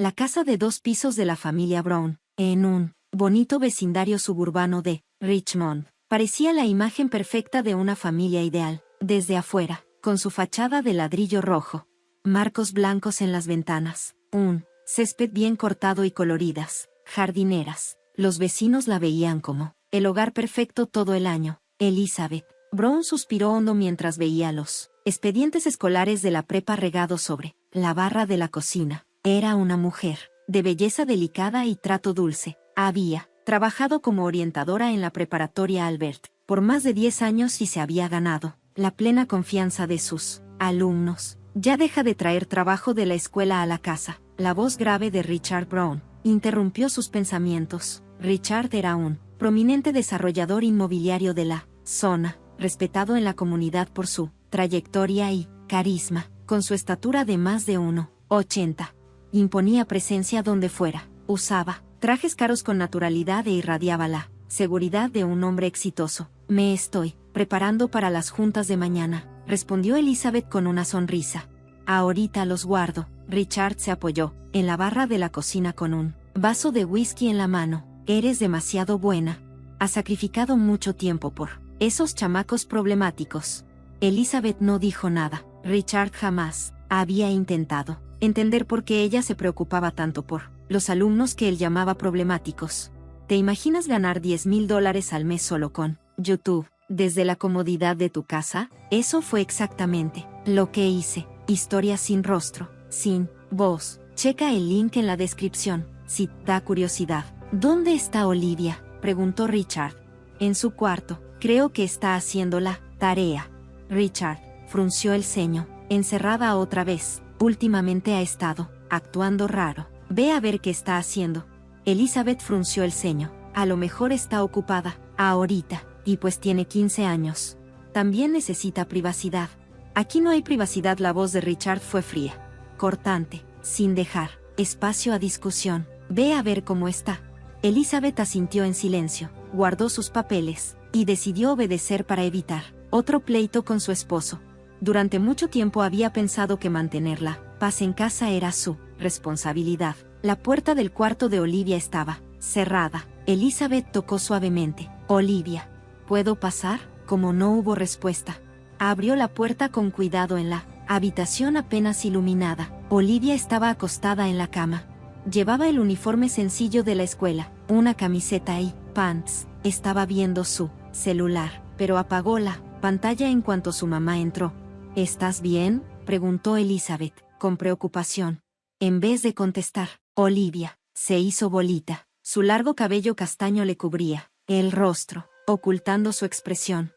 La casa de 2 pisos de la familia Brown, en un bonito vecindario suburbano de Richmond, parecía la imagen perfecta de una familia ideal, desde afuera, con su fachada de ladrillo rojo, marcos blancos en las ventanas, un césped bien cortado y coloridas, jardineras. Los vecinos la veían como el hogar perfecto todo el año. Elizabeth Brown suspiró hondo mientras veía los expedientes escolares de la prepa regados sobre la barra de la cocina. Era una mujer de belleza delicada y trato dulce. Había trabajado como orientadora en la preparatoria Albert por más de 10 años y se había ganado la plena confianza de sus alumnos. Ya deja de traer trabajo de la escuela a la casa. La voz grave de Richard Brown interrumpió sus pensamientos. Richard era un prominente desarrollador inmobiliario de la zona, respetado en la comunidad por su trayectoria y carisma. Con su estatura de más de 1,80, imponía presencia donde fuera. Usaba trajes caros con naturalidad e irradiaba la seguridad de un hombre exitoso. Me estoy preparando para las juntas de mañana, respondió Elizabeth con una sonrisa. Ahorita los guardo. Richard se apoyó en la barra de la cocina con un vaso de whisky en la mano. Eres demasiado buena. Has sacrificado mucho tiempo por esos chamacos problemáticos. Elizabeth no dijo nada. Richard jamás había intentado entender por qué ella se preocupaba tanto por los alumnos que él llamaba problemáticos. ¿Te imaginas ganar $10,000 al mes solo con YouTube, desde la comodidad de tu casa? Eso fue exactamente lo que hice. Historia sin rostro, sin voz. Checa el link en la descripción, si da curiosidad. ¿Dónde está Olivia?, preguntó Richard. En su cuarto. Creo que está haciendo la tarea. Richard frunció el ceño. Encerrada otra vez. Últimamente ha estado actuando raro. Ve a ver qué está haciendo. Elizabeth frunció el ceño. A lo mejor está ocupada ahorita, y pues tiene 15 años. También necesita privacidad. Aquí no hay privacidad. La voz de Richard fue fría, cortante, sin dejar espacio a discusión. Ve a ver cómo está. Elizabeth asintió en silencio, guardó sus papeles, y decidió obedecer para evitar otro pleito con su esposo. Durante mucho tiempo había pensado que mantener la paz en casa era su responsabilidad. La puerta del cuarto de Olivia estaba cerrada. Elizabeth tocó suavemente. Olivia, ¿puedo pasar? Como no hubo respuesta, abrió la puerta con cuidado. En la habitación apenas iluminada, Olivia estaba acostada en la cama. Llevaba el uniforme sencillo de la escuela, una camiseta y pants. Estaba viendo su celular, pero apagó la pantalla en cuanto su mamá entró. ¿Estás bien?, preguntó Elizabeth, con preocupación. En vez de contestar, Olivia se hizo bolita. Su largo cabello castaño le cubría el rostro, ocultando su expresión.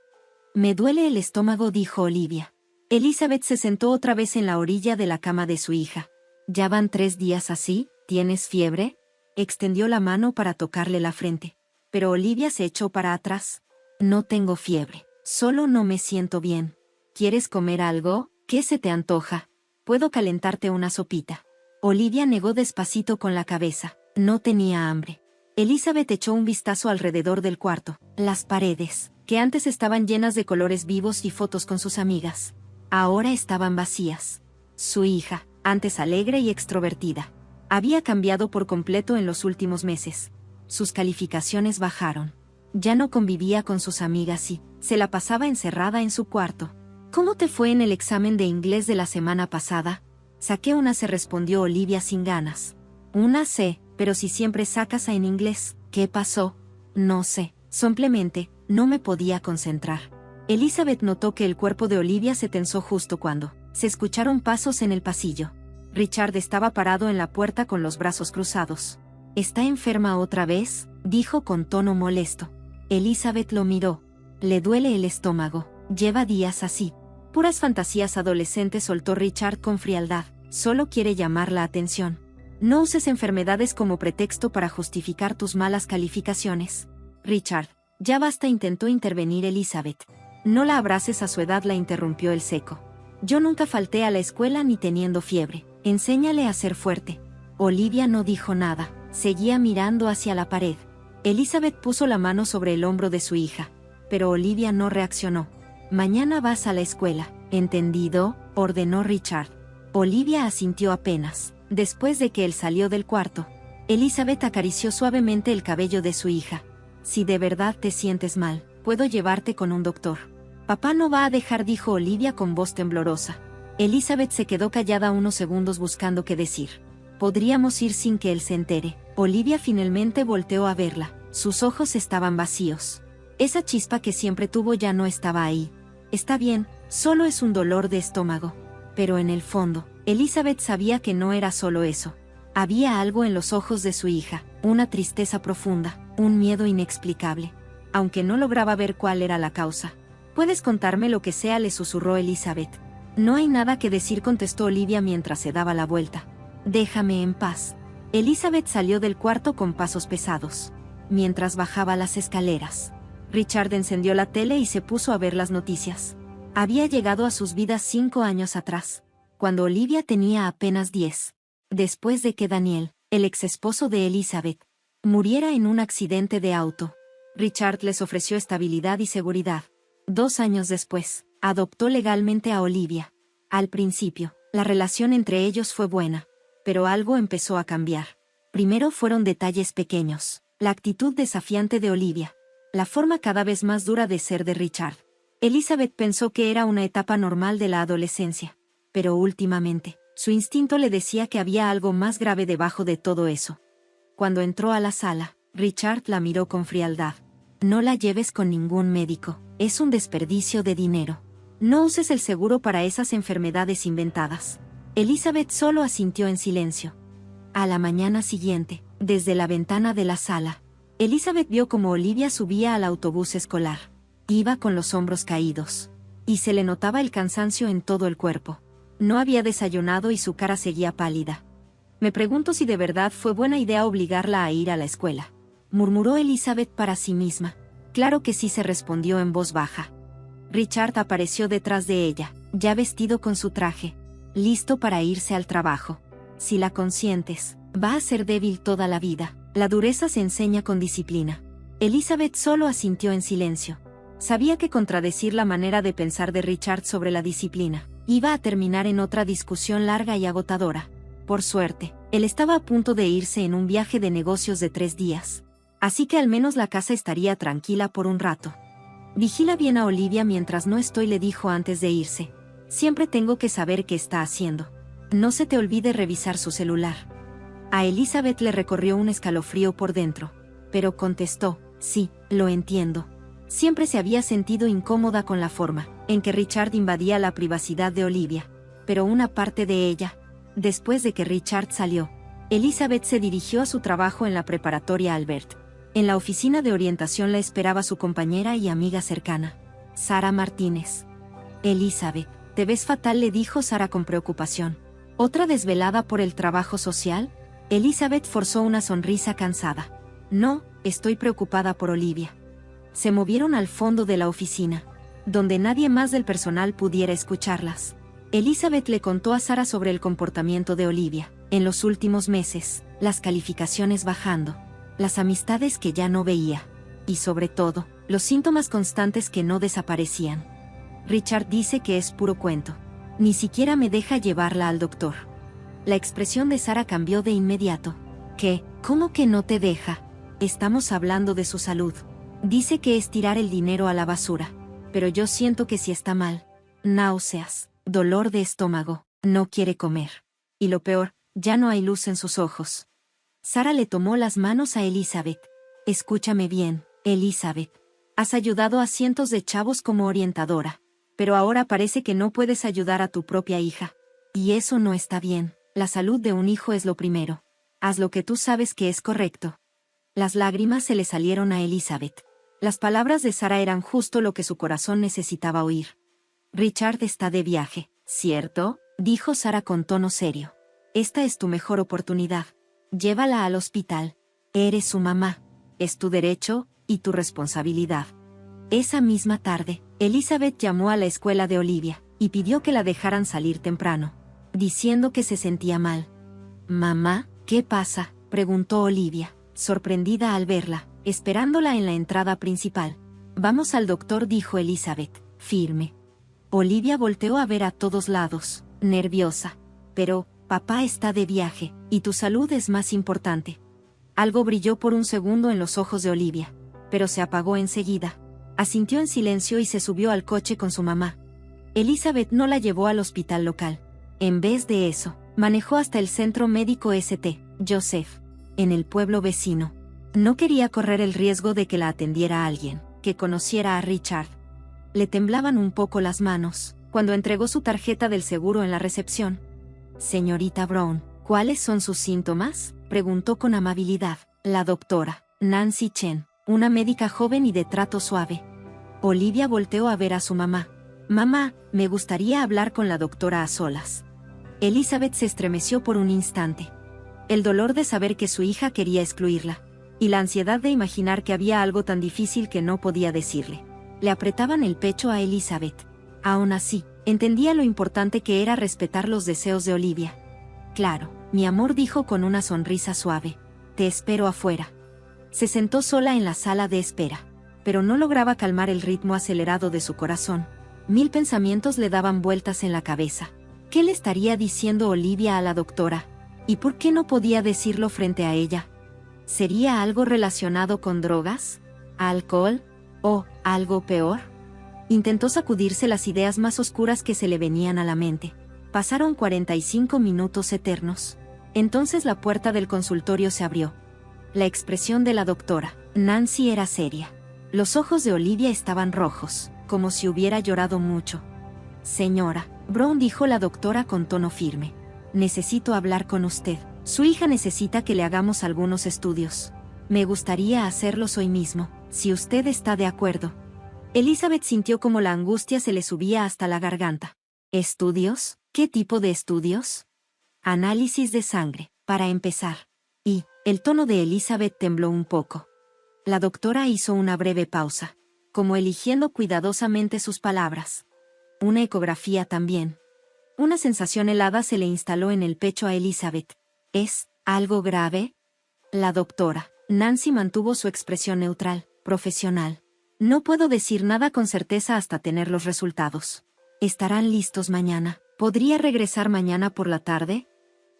Me duele el estómago, dijo Olivia. Elizabeth se sentó otra vez en la orilla de la cama de su hija. ¿Ya van 3 días así? ¿Tienes fiebre? Extendió la mano para tocarle la frente. Pero Olivia se echó para atrás. No tengo fiebre, solo no me siento bien. ¿Quieres comer algo? ¿Qué se te antoja? Puedo calentarte una sopita. Olivia negó despacito con la cabeza. No tenía hambre. Elizabeth echó un vistazo alrededor del cuarto. Las paredes, que antes estaban llenas de colores vivos y fotos con sus amigas, ahora estaban vacías. Su hija, antes alegre y extrovertida, había cambiado por completo en los últimos meses. Sus calificaciones bajaron. Ya no convivía con sus amigas y se la pasaba encerrada en su cuarto. ¿Cómo te fue en el examen de inglés de la semana pasada? Saqué una C, respondió Olivia sin ganas. Una C, pero si siempre sacas A en inglés. ¿Qué pasó? No sé, simplemente no me podía concentrar. Elizabeth notó que el cuerpo de Olivia se tensó justo cuando se escucharon pasos en el pasillo. Richard estaba parado en la puerta con los brazos cruzados. ¿Está enferma otra vez?, dijo con tono molesto. Elizabeth lo miró. Le duele el estómago. Lleva días así. Puras fantasías adolescentes, soltó Richard con frialdad. Solo quiere llamar la atención. No uses enfermedades como pretexto para justificar tus malas calificaciones. Richard, ya basta, intentó intervenir Elizabeth. No la abraces, a su edad, la interrumpió el seco. Yo nunca falté a la escuela ni teniendo fiebre. Enséñale a ser fuerte. Olivia no dijo nada. Seguía mirando hacia la pared. Elizabeth puso la mano sobre el hombro de su hija, pero Olivia no reaccionó. Mañana vas a la escuela, ¿entendido?, ordenó Richard. Olivia asintió apenas. Después de que él salió del cuarto, Elizabeth acarició suavemente el cabello de su hija. Si de verdad te sientes mal, puedo llevarte con un doctor. Papá no va a dejar, dijo Olivia con voz temblorosa. Elizabeth se quedó callada unos segundos buscando qué decir. Podríamos ir sin que él se entere. Olivia finalmente volteó a verla. Sus ojos estaban vacíos. Esa chispa que siempre tuvo ya no estaba ahí. Está bien, solo es un dolor de estómago. Pero en el fondo, Elizabeth sabía que no era solo eso. Había algo en los ojos de su hija, una tristeza profunda, un miedo inexplicable. Aunque no lograba ver cuál era la causa. «Puedes contarme lo que sea», le susurró Elizabeth. «No hay nada que decir», contestó Olivia mientras se daba la vuelta. «Déjame en paz». Elizabeth salió del cuarto con pasos pesados. Mientras bajaba las escaleras, Richard encendió la tele y se puso a ver las noticias. Había llegado a sus vidas 5 años atrás, cuando Olivia tenía apenas 10. Después de que Daniel, el ex esposo de Elizabeth, muriera en un accidente de auto, Richard les ofreció estabilidad y seguridad. 2 años después, adoptó legalmente a Olivia. Al principio, la relación entre ellos fue buena, pero algo empezó a cambiar. Primero fueron detalles pequeños, la actitud desafiante de Olivia, la forma cada vez más dura de ser de Richard. Elizabeth pensó que era una etapa normal de la adolescencia, pero últimamente, su instinto le decía que había algo más grave debajo de todo eso. Cuando entró a la sala, Richard la miró con frialdad. «No la lleves con ningún médico, es un desperdicio de dinero. No uses el seguro para esas enfermedades inventadas». Elizabeth solo asintió en silencio. A la mañana siguiente, desde la ventana de la sala, Elizabeth vio cómo Olivia subía al autobús escolar. Iba con los hombros caídos, y se le notaba el cansancio en todo el cuerpo. No había desayunado y su cara seguía pálida. «Me pregunto si de verdad fue buena idea obligarla a ir a la escuela», murmuró Elizabeth para sí misma. «Claro que sí», se respondió en voz baja. Richard apareció detrás de ella, ya vestido con su traje, listo para irse al trabajo. «Si la consientes, va a ser débil toda la vida. La dureza se enseña con disciplina». Elizabeth solo asintió en silencio. Sabía que contradecir la manera de pensar de Richard sobre la disciplina iba a terminar en otra discusión larga y agotadora. Por suerte, él estaba a punto de irse en un viaje de negocios de 3 días. Así que al menos la casa estaría tranquila por un rato. «Vigila bien a Olivia mientras no estoy», le dijo antes de irse. «Siempre tengo que saber qué está haciendo. No se te olvide revisar su celular». A Elizabeth le recorrió un escalofrío por dentro, pero contestó: «Sí, lo entiendo». Siempre se había sentido incómoda con la forma en que Richard invadía la privacidad de Olivia, pero una parte de ella. Después de que Richard salió, Elizabeth se dirigió a su trabajo en la preparatoria Albert. En la oficina de orientación la esperaba su compañera y amiga cercana, Sara Martínez. «Elizabeth, te ves fatal», le dijo Sara con preocupación. «¿Otra desvelada por el trabajo social?». Elizabeth forzó una sonrisa cansada. «No, estoy preocupada por Olivia». Se movieron al fondo de la oficina, donde nadie más del personal pudiera escucharlas. Elizabeth le contó a Sara sobre el comportamiento de Olivia. En los últimos meses, las calificaciones bajando, las amistades que ya no veía, y sobre todo, los síntomas constantes que no desaparecían. «Richard dice que es puro cuento. Ni siquiera me deja llevarla al doctor». La expresión de Sara cambió de inmediato. «¿Qué? ¿Cómo que no te deja? Estamos hablando de su salud. Dice que es tirar el dinero a la basura. Pero yo siento que sí está mal. Náuseas, dolor de estómago, no quiere comer. Y lo peor, ya no hay luz en sus ojos». Sara le tomó las manos a Elizabeth. «Escúchame bien, Elizabeth. Has ayudado a cientos de chavos como orientadora. Pero ahora parece que no puedes ayudar a tu propia hija. Y eso no está bien. La salud de un hijo es lo primero. Haz lo que tú sabes que es correcto». Las lágrimas se le salieron a Elizabeth. Las palabras de Sara eran justo lo que su corazón necesitaba oír. «Richard está de viaje, ¿cierto?», dijo Sara con tono serio. «Esta es tu mejor oportunidad. Llévala al hospital. Eres su mamá. Es tu derecho y tu responsabilidad». Esa misma tarde, Elizabeth llamó a la escuela de Olivia y pidió que la dejaran salir temprano, diciendo que se sentía mal. «Mamá, ¿qué pasa?», preguntó Olivia, sorprendida al verla, esperándola en la entrada principal. «Vamos al doctor», dijo Elizabeth, firme. Olivia volteó a ver a todos lados, nerviosa. «Pero, Papá está de viaje, y tu salud es más importante. Algo brilló por un segundo en los ojos de Olivia, pero se apagó enseguida. Asintió en silencio y se subió al coche con su mamá. Elizabeth no la llevó al hospital local. En vez de eso, manejó hasta el centro médico St. Joseph, en el pueblo vecino. No quería correr el riesgo de que la atendiera alguien que conociera a Richard. Le temblaban un poco las manos cuando entregó su tarjeta del seguro en la recepción. Señorita Brown, ¿cuáles son sus síntomas?, preguntó con amabilidad la doctora Nancy Chen, una médica joven y de trato suave. Olivia volteó a ver a su mamá. Mamá, me gustaría hablar con la doctora a solas. Elizabeth se estremeció por un instante. El dolor de saber que su hija quería excluirla, y la ansiedad de imaginar que había algo tan difícil que no podía decirle, le apretaban el pecho a Elizabeth. Aún así, entendía lo importante que era respetar los deseos de Olivia. Claro, mi amor, dijo con una sonrisa suave. Te espero afuera. Se sentó sola en la sala de espera, pero no lograba calmar el ritmo acelerado de su corazón. 1000 pensamientos le daban vueltas en la cabeza. ¿Qué le estaría diciendo Olivia a la doctora? ¿Y por qué no podía decirlo frente a ella? ¿Sería algo relacionado con drogas? ¿Alcohol? ¿O algo peor? Intentó sacudirse las ideas más oscuras que se le venían a la mente. Pasaron 45 minutos eternos. Entonces la puerta del consultorio se abrió. La expresión de la doctora Nancy era seria. Los ojos de Olivia estaban rojos, como si hubiera llorado mucho. Señora Brown, dijo la doctora con tono firme. Necesito hablar con usted. Su hija necesita que le hagamos algunos estudios. Me gustaría hacerlos hoy mismo, si usted está de acuerdo. Elizabeth sintió como la angustia se le subía hasta la garganta. ¿Estudios? ¿Qué tipo de estudios? Análisis de sangre, para empezar. Y el tono de Elizabeth tembló un poco. La doctora hizo una breve pausa, como eligiendo cuidadosamente sus palabras. Una ecografía también. Una sensación helada se le instaló en el pecho a Elizabeth. ¿Es algo grave? La doctora Nancy mantuvo su expresión neutral, profesional. No puedo decir nada con certeza hasta tener los resultados. ¿Estarán listos mañana? ¿Podría regresar mañana por la tarde?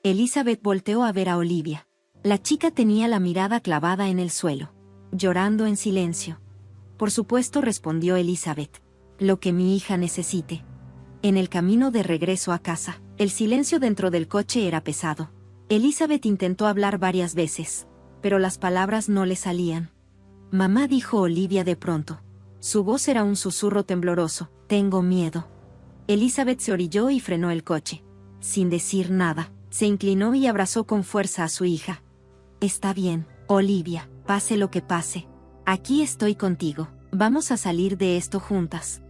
Elizabeth volteó a ver a Olivia. La chica tenía la mirada clavada en el suelo, llorando en silencio. Por supuesto, respondió Elizabeth. Lo que mi hija necesite. En el camino de regreso a casa, el silencio dentro del coche era pesado. Elizabeth intentó hablar varias veces, pero las palabras no le salían. Mamá, dijo Olivia de pronto. Su voz era un susurro tembloroso. Tengo miedo. Elizabeth se orilló y frenó el coche. Sin decir nada, se inclinó y abrazó con fuerza a su hija. Está bien, Olivia, pase lo que pase. Aquí estoy contigo. Vamos a salir de esto juntas.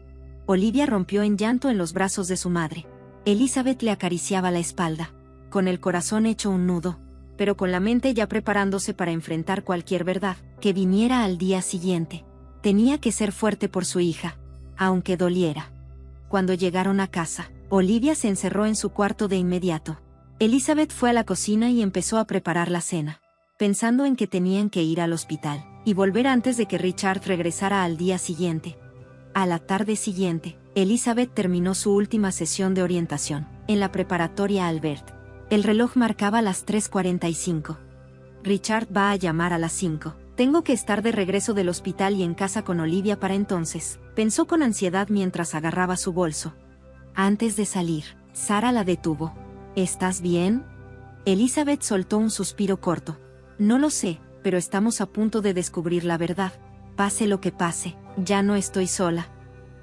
Olivia rompió en llanto en los brazos de su madre. Elizabeth le acariciaba la espalda, con el corazón hecho un nudo, pero con la mente ya preparándose para enfrentar cualquier verdad que viniera al día siguiente. Tenía que ser fuerte por su hija, aunque doliera. Cuando llegaron a casa, Olivia se encerró en su cuarto de inmediato. Elizabeth fue a la cocina y empezó a preparar la cena, pensando en que tenían que ir al hospital y volver antes de que Richard regresara al día siguiente. A la tarde siguiente, Elizabeth terminó su última sesión de orientación en la preparatoria Albert. El reloj marcaba las 3:45. Richard va a llamar a las 5. Tengo que estar de regreso del hospital y en casa con Olivia para entonces, pensó con ansiedad mientras agarraba su bolso. Antes de salir, Sara la detuvo. ¿Estás bien? Elizabeth soltó un suspiro corto. No lo sé, pero estamos a punto de descubrir la verdad. Pase lo que pase, ya no estoy sola.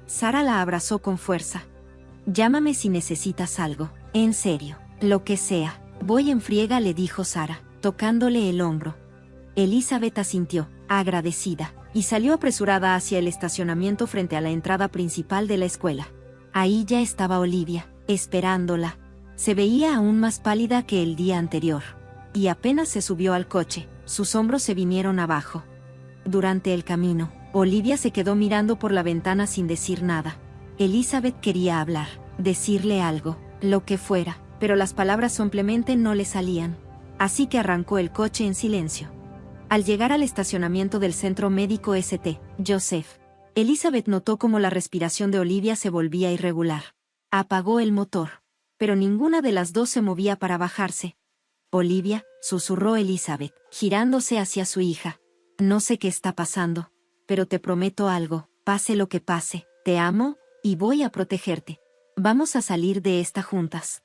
Sara la abrazó con fuerza. Llámame si necesitas algo. En serio, lo que sea. Voy en friega, le dijo Sara, tocándole el hombro. Elizabeth asintió, agradecida, y salió apresurada hacia el estacionamiento frente a la entrada principal de la escuela. Ahí ya estaba Olivia, esperándola. Se veía aún más pálida que el día anterior. Y apenas se subió al coche, sus hombros se vinieron abajo. Durante el camino, Olivia se quedó mirando por la ventana sin decir nada. Elizabeth quería hablar, decirle algo, lo que fuera, pero las palabras simplemente no le salían. Así que arrancó el coche en silencio. Al llegar al estacionamiento del centro médico St. Joseph, Elizabeth notó cómo la respiración de Olivia se volvía irregular. Apagó el motor. pero ninguna de las dos se movía para bajarse. Olivia, susurró Elizabeth, girándose hacia su hija. No sé qué está pasando, pero te prometo algo, pase lo que pase, te amo, y voy a protegerte. Vamos a salir de esta juntas.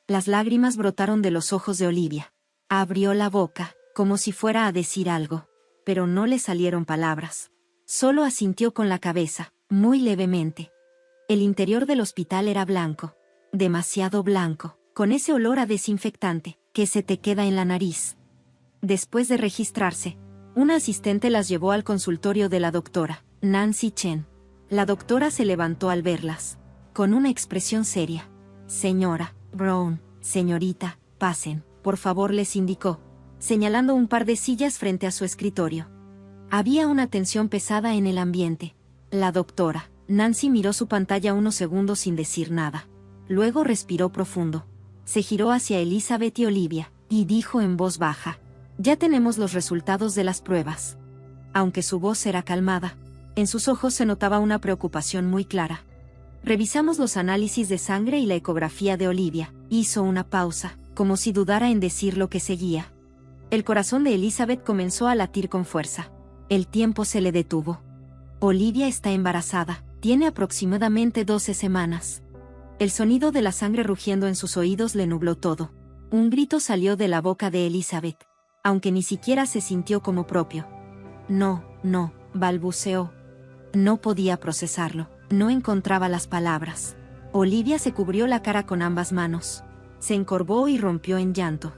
Las lágrimas brotaron de los ojos de Olivia. Abrió la boca, como si fuera a decir algo, pero no le salieron palabras. Solo asintió con la cabeza, muy levemente. El interior del hospital era blanco, demasiado blanco, con ese olor a desinfectante, que se te queda en la nariz. Después de registrarse, una asistente las llevó al consultorio de la doctora, Nancy Chen. La doctora se levantó al verlas, con una expresión seria. Señora Brown, señorita, pasen, por favor, les indicó, señalando un par de sillas frente a su escritorio. Había una tensión pesada en el ambiente. La doctora, Nancy, miró su pantalla unos segundos sin decir nada. Luego respiró profundo. Se giró hacia Elizabeth y Olivia, y dijo en voz baja: ya tenemos los resultados de las pruebas. Aunque su voz era calmada, en sus ojos se notaba una preocupación muy clara. Revisamos los análisis de sangre y la ecografía de Olivia. Hizo una pausa, como si dudara en decir lo que seguía. El corazón de Elizabeth comenzó a latir con fuerza. El tiempo se le detuvo. Olivia está embarazada, tiene aproximadamente 12 semanas. El sonido de la sangre rugiendo en sus oídos le nubló todo. Un grito salió de la boca de Elizabeth, aunque ni siquiera se sintió como propio. No, balbuceó. No podía procesarlo, no encontraba las palabras. Olivia se cubrió la cara con ambas manos. Se encorvó y rompió en llanto.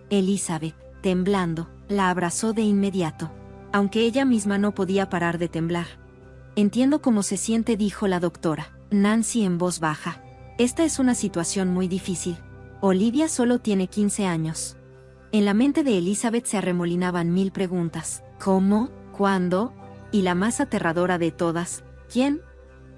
Elizabeth, temblando, la abrazó de inmediato, aunque ella misma no podía parar de temblar. Entiendo cómo se siente, dijo la doctora, Nancy, en voz baja. Esta es una situación muy difícil. Olivia solo tiene 15 años. En la mente de Elizabeth se arremolinaban 1000 preguntas. ¿Cómo? ¿Cuándo? Y la más aterradora de todas, ¿quién?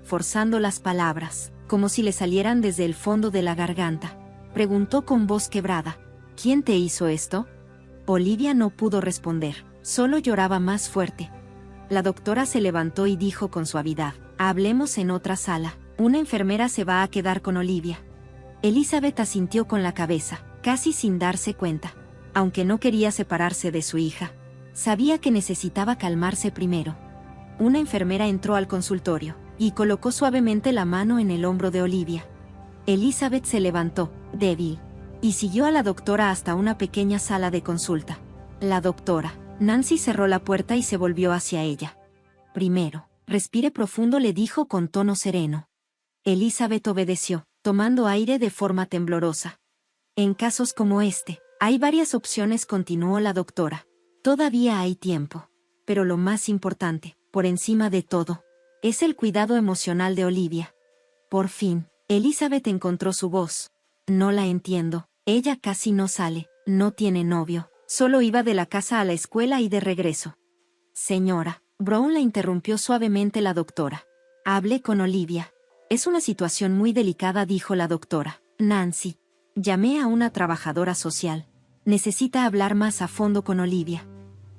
Forzando las palabras, como si le salieran desde el fondo de la garganta, preguntó con voz quebrada: ¿quién te hizo esto? Olivia no pudo responder, solo lloraba más fuerte. La doctora se levantó y dijo con suavidad: hablemos en otra sala, una enfermera se va a quedar con Olivia. Elizabeth asintió con la cabeza, casi sin darse cuenta. Aunque no quería separarse de su hija, sabía que necesitaba calmarse primero. Una enfermera entró al consultorio y colocó suavemente la mano en el hombro de Olivia. Elizabeth se levantó, débil, y siguió a la doctora hasta una pequeña sala de consulta. La doctora, Nancy, cerró la puerta y se volvió hacia ella. Primero, respire profundo, le dijo con tono sereno. Elizabeth obedeció, tomando aire de forma temblorosa. En casos como este, hay varias opciones, continuó la doctora. Todavía hay tiempo. Pero lo más importante, por encima de todo, es el cuidado emocional de Olivia. Por fin, Elizabeth encontró su voz. No la entiendo. Ella casi no sale, no tiene novio, solo iba de la casa a la escuela y de regreso. Señora Brown, la interrumpió suavemente la doctora. Hable con Olivia. Es una situación muy delicada, dijo la doctora. Nancy, llamé a una trabajadora social. Necesita hablar más a fondo con Olivia.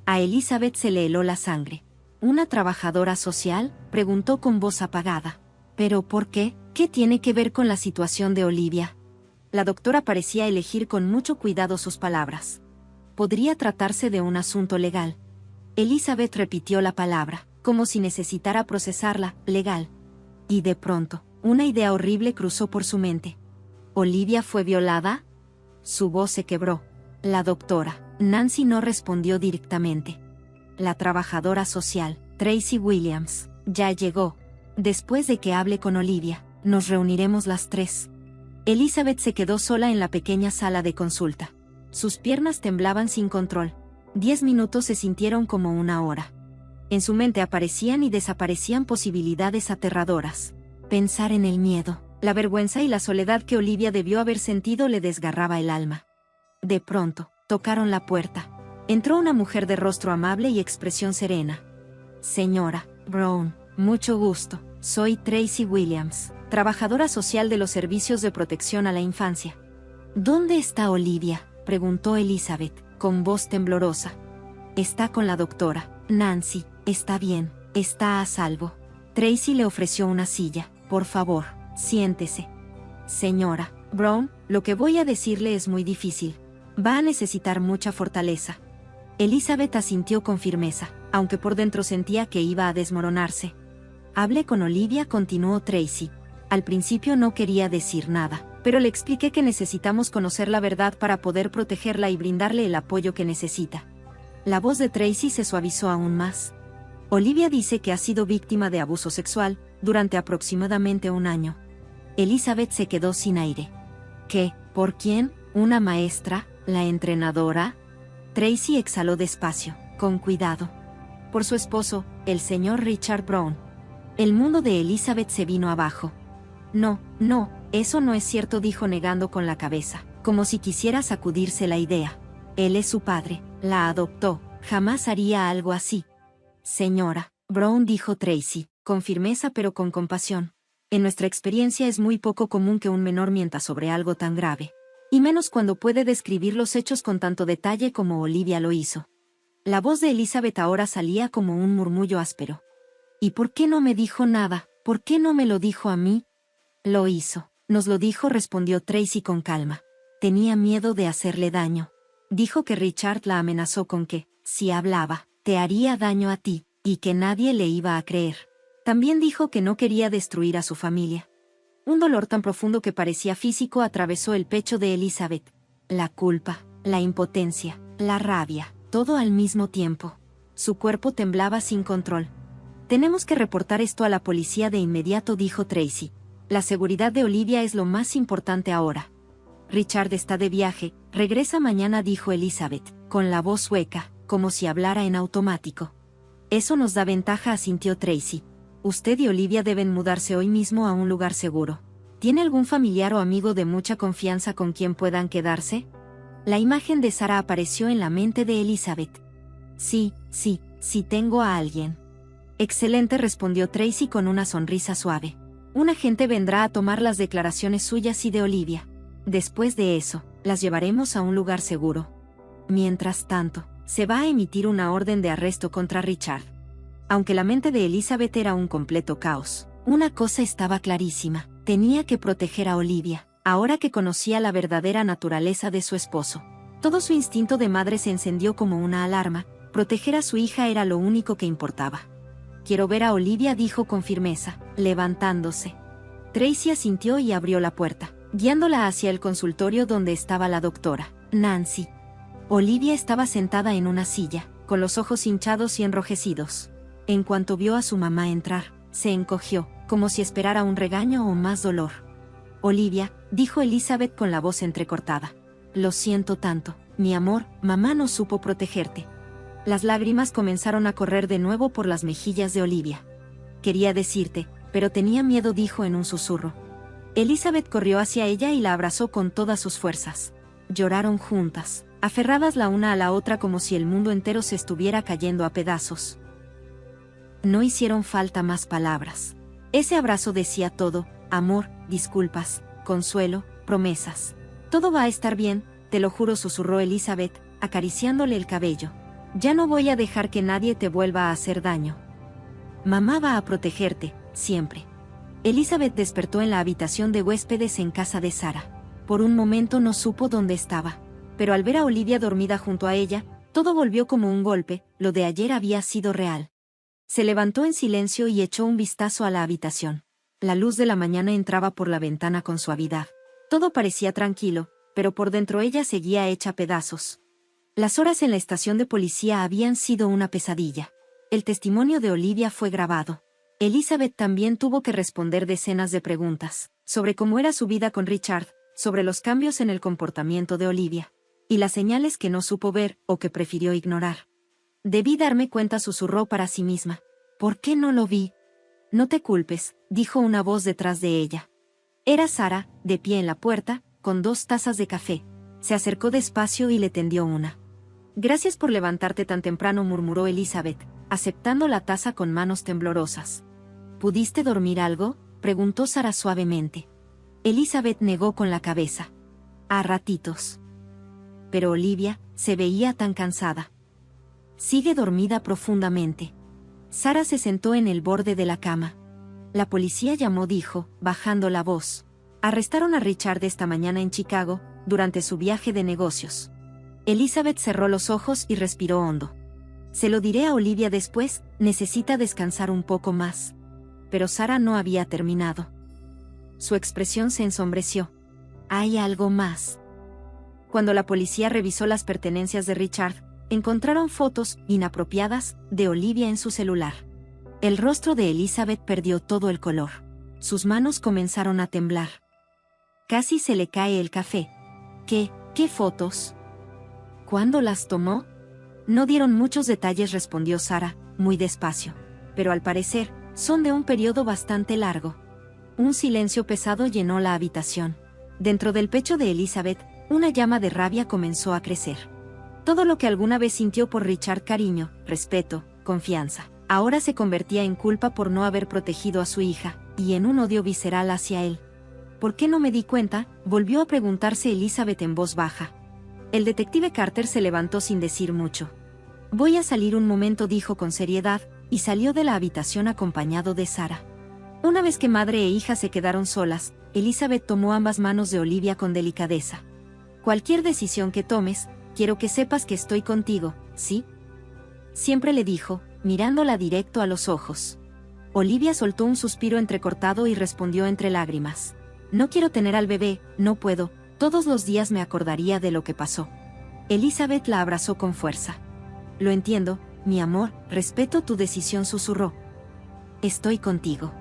A Elizabeth se le heló la sangre. ¿Una trabajadora social?, preguntó con voz apagada. ¿Pero por qué? ¿Qué tiene que ver con la situación de Olivia? La doctora parecía elegir con mucho cuidado sus palabras. Podría tratarse de un asunto legal. Elizabeth repitió la palabra, como si necesitara procesarla, legal. Y de pronto, una idea horrible cruzó por su mente. ¿Olivia fue violada? Su voz se quebró. La doctora, Nancy, no respondió directamente. La trabajadora social, Tracy Williams, ya llegó. Después de que hable con Olivia, nos reuniremos las tres. Elizabeth se quedó sola en la pequeña sala de consulta. Sus piernas temblaban sin control. 10 minutos se sintieron como una hora. En su mente aparecían y desaparecían posibilidades aterradoras. Pensar en el miedo, la vergüenza y la soledad que Olivia debió haber sentido le desgarraba el alma. De pronto, tocaron la puerta. Entró una mujer de rostro amable y expresión serena. Señora Brown, mucho gusto. Soy Tracy Williams, trabajadora social de los servicios de protección a la infancia. ¿Dónde está Olivia?, preguntó Elizabeth, con voz temblorosa. Está con la doctora, Nancy. Está bien, está a salvo. Tracy le ofreció una silla. Por favor, siéntese. Señora Brown, lo que voy a decirle es muy difícil. Va a necesitar mucha fortaleza. Elizabeth asintió con firmeza, aunque por dentro sentía que iba a desmoronarse. Hablé con Olivia, continuó Tracy. Al principio no quería decir nada, pero le expliqué que necesitamos conocer la verdad para poder protegerla y brindarle el apoyo que necesita. La voz de Tracy se suavizó aún más. Olivia dice que ha sido víctima de abuso sexual durante aproximadamente un año. Elizabeth se quedó sin aire. ¿Qué? ¿Por quién? ¿Una maestra? ¿La entrenadora? Tracy exhaló despacio, con cuidado. Por su esposo, el señor Richard Brown. El mundo de Elizabeth se vino abajo. No, eso no es cierto, dijo negando con la cabeza, como si quisiera sacudirse la idea. Él es su padre, la adoptó, jamás haría algo así. Señora Brown, dijo Tracy, con firmeza pero con compasión. En nuestra experiencia es muy poco común que un menor mienta sobre algo tan grave. Y menos cuando puede describir los hechos con tanto detalle como Olivia lo hizo. La voz de Elizabeth ahora salía como un murmullo áspero. ¿Y por qué no me dijo nada? ¿Por qué no me lo dijo a mí? Lo hizo. Nos lo dijo, respondió Tracy con calma. Tenía miedo de hacerle daño. Dijo que Richard la amenazó con que, si hablaba, te haría daño a ti, y que nadie le iba a creer. También dijo que no quería destruir a su familia. Un dolor tan profundo que parecía físico atravesó el pecho de Elizabeth. La culpa, la impotencia, la rabia, todo al mismo tiempo. Su cuerpo temblaba sin control. Tenemos que reportar esto a la policía de inmediato, dijo Tracy. La seguridad de Olivia es lo más importante ahora. Richard está de viaje, regresa mañana, dijo Elizabeth, con la voz hueca, como si hablara en automático. Eso nos da ventaja, asintió Tracy. Usted y Olivia deben mudarse hoy mismo a un lugar seguro. ¿Tiene algún familiar o amigo de mucha confianza con quien puedan quedarse? La imagen de Sarah apareció en la mente de Elizabeth. Sí, tengo a alguien. Excelente, respondió Tracy con una sonrisa suave. Un agente vendrá a tomar las declaraciones suyas y de Olivia. Después de eso, las llevaremos a un lugar seguro. Mientras tanto, se va a emitir una orden de arresto contra Richard. Aunque la mente de Elizabeth era un completo caos, una cosa estaba clarísima: tenía que proteger a Olivia, ahora que conocía la verdadera naturaleza de su esposo. Todo su instinto de madre se encendió como una alarma. Proteger a su hija era lo único que importaba. Quiero ver a Olivia, dijo con firmeza, levantándose. Tracy asintió y abrió la puerta, guiándola hacia el consultorio donde estaba la doctora, Nancy. Olivia estaba sentada en una silla, con los ojos hinchados y enrojecidos. En cuanto vio a su mamá entrar, se encogió, como si esperara un regaño o más dolor. Olivia, dijo Elizabeth con la voz entrecortada. Lo siento tanto, mi amor, mamá no supo protegerte. Las lágrimas comenzaron a correr de nuevo por las mejillas de Olivia. Quería decirte, pero tenía miedo, dijo en un susurro. Elizabeth corrió hacia ella y la abrazó con todas sus fuerzas. Lloraron juntas, aferradas la una a la otra como si el mundo entero se estuviera cayendo a pedazos. No hicieron falta más palabras. Ese abrazo decía todo: amor, disculpas, consuelo, promesas. Todo va a estar bien, te lo juro, susurró Elizabeth, acariciándole el cabello. Ya no voy a dejar que nadie te vuelva a hacer daño. Mamá va a protegerte, siempre. Elizabeth despertó en la habitación de huéspedes en casa de Sarah. Por un momento no supo dónde estaba, pero al ver a Olivia dormida junto a ella, todo volvió como un golpe. Lo de ayer había sido real. Se levantó en silencio y echó un vistazo a la habitación. La luz de la mañana entraba por la ventana con suavidad. Todo parecía tranquilo, pero por dentro ella seguía hecha pedazos. Las horas en la estación de policía habían sido una pesadilla. El testimonio de Olivia fue grabado. Elizabeth también tuvo que responder decenas de preguntas, sobre cómo era su vida con Richard, sobre los cambios en el comportamiento de Olivia, y las señales que no supo ver o que prefirió ignorar. Debí darme cuenta, susurró para sí misma. ¿Por qué no lo vi? No te culpes, dijo una voz detrás de ella. Era Sarah, de pie en la puerta, con 2 tazas de café. Se acercó despacio y le tendió una. Gracias por levantarte tan temprano, murmuró Elizabeth, aceptando la taza con manos temblorosas. ¿Pudiste dormir algo?, preguntó Sarah suavemente. Elizabeth negó con la cabeza. A ratitos. Pero Olivia se veía tan cansada. Sigue dormida profundamente. Sarah se sentó en el borde de la cama. La policía llamó, dijo, bajando la voz. Arrestaron a Richard esta mañana en Chicago, durante su viaje de negocios. Elizabeth cerró los ojos y respiró hondo. Se lo diré a Olivia después, necesita descansar un poco más. Pero Sarah no había terminado. Su expresión se ensombreció. Hay algo más. Cuando la policía revisó las pertenencias de Richard, encontraron fotos inapropiadas de Olivia en su celular. El rostro de Elizabeth perdió todo el color. Sus manos comenzaron a temblar. Casi se le cae el café. ¿Qué fotos? ¿Cuándo las tomó? No dieron muchos detalles, respondió Sarah, muy despacio. Pero al parecer, son de un periodo bastante largo. Un silencio pesado llenó la habitación. Dentro del pecho de Elizabeth, una llama de rabia comenzó a crecer. Todo lo que alguna vez sintió por Richard, cariño, respeto, confianza, ahora se convertía en culpa por no haber protegido a su hija, y en un odio visceral hacia él. ¿Por qué no me di cuenta?, volvió a preguntarse Elizabeth en voz baja. El detective Carter se levantó sin decir mucho. Voy a salir un momento, dijo con seriedad, y salió de la habitación acompañado de Sarah. Una vez que madre e hija se quedaron solas, Elizabeth tomó ambas manos de Olivia con delicadeza. Cualquier decisión que tomes, quiero que sepas que estoy contigo, ¿sí? Siempre le dijo, mirándola directo a los ojos. Olivia soltó un suspiro entrecortado y respondió entre lágrimas. No quiero tener al bebé, no puedo, todos los días me acordaría de lo que pasó. Elizabeth la abrazó con fuerza. Lo entiendo, mi amor, respeto tu decisión, susurró. Estoy contigo.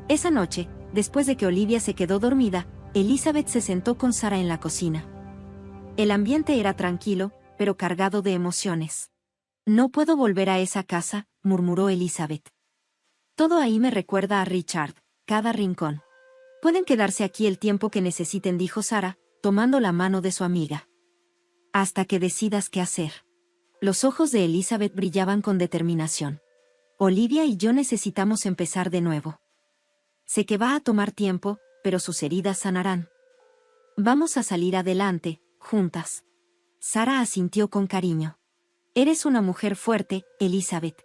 Esa noche, después de que Olivia se quedó dormida, Elizabeth se sentó con Sarah en la cocina. El ambiente era tranquilo, pero cargado de emociones. No puedo volver a esa casa, murmuró Elizabeth. Todo ahí me recuerda a Richard, cada rincón. Pueden quedarse aquí el tiempo que necesiten, dijo Sarah, tomando la mano de su amiga. Hasta que decidas qué hacer. Los ojos de Elizabeth brillaban con determinación. Olivia y yo necesitamos empezar de nuevo. Sé que va a tomar tiempo, pero sus heridas sanarán. Vamos a salir adelante, juntas. Sarah asintió con cariño. Eres una mujer fuerte, Elizabeth.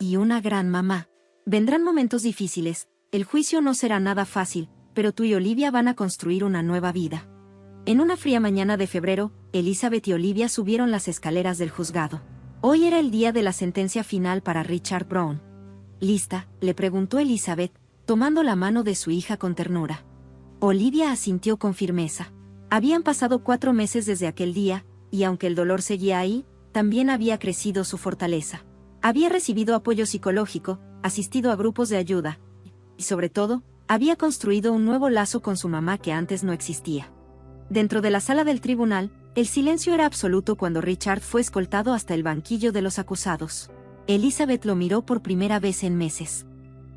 Y una gran mamá. Vendrán momentos difíciles, el juicio no será nada fácil, pero tú y Olivia van a construir una nueva vida. En una fría mañana de febrero, Elizabeth y Olivia subieron las escaleras del juzgado. Hoy era el día de la sentencia final para Richard Brown. ¿Lista?, le preguntó Elizabeth, tomando la mano de su hija con ternura. Olivia asintió con firmeza. Habían pasado 4 meses desde aquel día, y aunque el dolor seguía ahí, también había crecido su fortaleza. Había recibido apoyo psicológico, asistido a grupos de ayuda, y sobre todo, había construido un nuevo lazo con su mamá que antes no existía. Dentro de la sala del tribunal, el silencio era absoluto cuando Richard fue escoltado hasta el banquillo de los acusados. Elizabeth lo miró por primera vez en meses.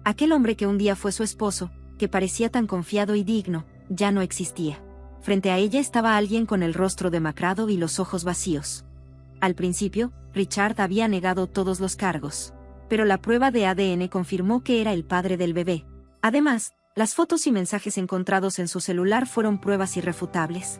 Aquel hombre que un día fue su esposo, que parecía tan confiado y digno, ya no existía. Frente a ella estaba alguien con el rostro demacrado y los ojos vacíos. Al principio, Richard había negado todos los cargos. Pero la prueba de ADN confirmó que era el padre del bebé. Además, las fotos y mensajes encontrados en su celular fueron pruebas irrefutables.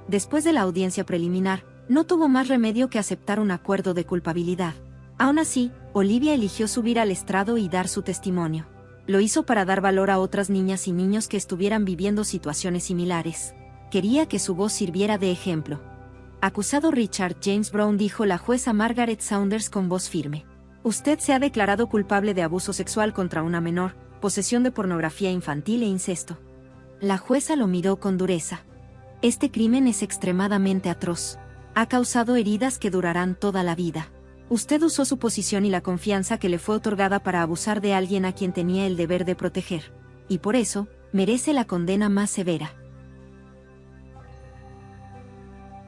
Después de la audiencia preliminar, no tuvo más remedio que aceptar un acuerdo de culpabilidad. Aún así, Olivia eligió subir al estrado y dar su testimonio. Lo hizo para dar valor a otras niñas y niños que estuvieran viviendo situaciones similares. Quería que su voz sirviera de ejemplo. Acusado Richard James Brown, dijo la jueza Margaret Saunders con voz firme. Usted se ha declarado culpable de abuso sexual contra una menor, posesión de pornografía infantil e incesto. La jueza lo miró con dureza. Este crimen es extremadamente atroz. Ha causado heridas que durarán toda la vida. Usted usó su posición y la confianza que le fue otorgada para abusar de alguien a quien tenía el deber de proteger. Y por eso, merece la condena más severa.